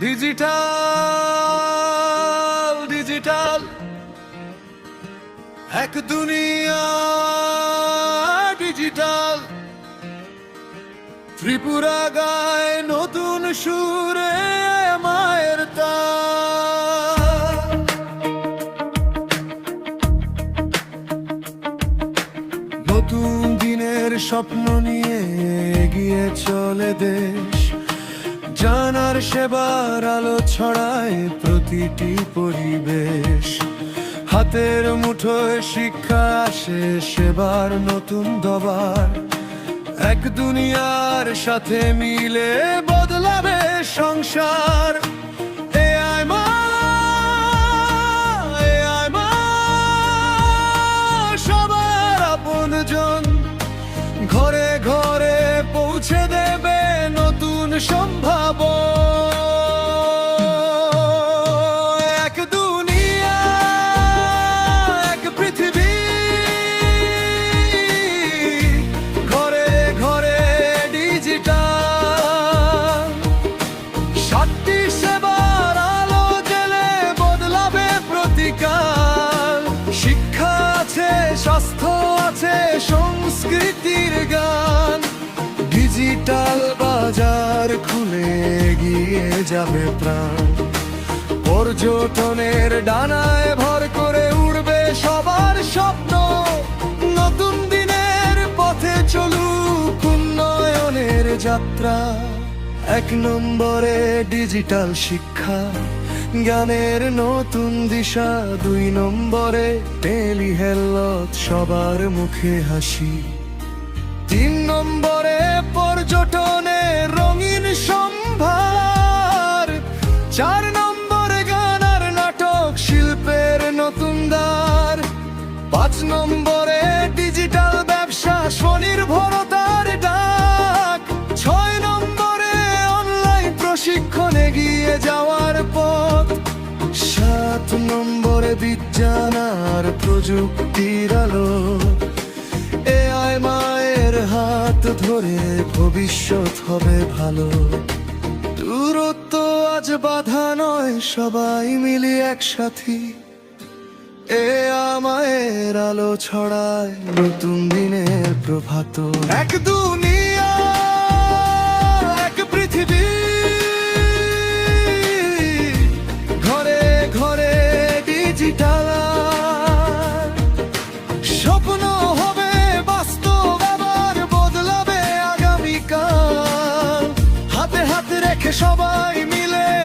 Digital digital এক দুনিয়া digital. Tripura গায় নতুন সুরে মায়ের তাল। নতুন দিনের স্বপ্ন নিয়ে এগিয়ে চলে দেশ, জানার সেবার আলো ছড়ায় প্রতিটি পরিবেশ। হাতের মুঠোয় শিক্ষা আসে সেবার নতুন দবার, এক দুনিয়ার সাথে মিলে বদলাবে সংসার। এআই মা, এআই মা সবার আপনজন, ঘরে ঘরে পৌঁছে দেবে নতুন সম্ভাবনা। এক দুনিয়া, এক পৃথিবী, ঘরে ঘরে ডিজিটাল। সাতটি সেবার আলো জেলে বদলাবে প্রতিকাল। শিক্ষা আছে, স্বাস্থ্য আছে, সংস্কৃতির গান। ডিজিটাল বাজার খুলে এগিয়ে যাবে প্রাণ। পর্যটনের ডানায় ভর করে উড়বে সবার স্বপ্ন। নতুন দিনের পথে চলুক উন্নয়নের যাত্রা। এক নম্বরে ডিজিটাল শিক্ষা, জ্ঞানের নতুন দিশা। দুই নম্বরে টেলি হেলথ, সবার মুখে হাসি। তিন নম্বরে পর্যটনের রঙিন সম্ভার। চার নম্বরে গান আর নাটক শিল্পের নতুন দ্বার। পাঁচ নম্বরে ডিজিটাল ব্যবসা, স্বনির্ভরতার ডাক। ছয় নম্বরে অনলাইন প্রশিক্ষণ, এগিয়ে যাওয়ার পথ। সাত নম্বরে বিজ্ঞান আর প্রযুক্তির আলো। এআই মায়ের হাত ধরে ভবিষ্যৎ হবে ভালো। দূরত্ব আজ বাধা নয়, সবাই মিলি একসাথী। এআই মায়ের আলো ছড়ায় নতুন দিনের প্রভাত। এক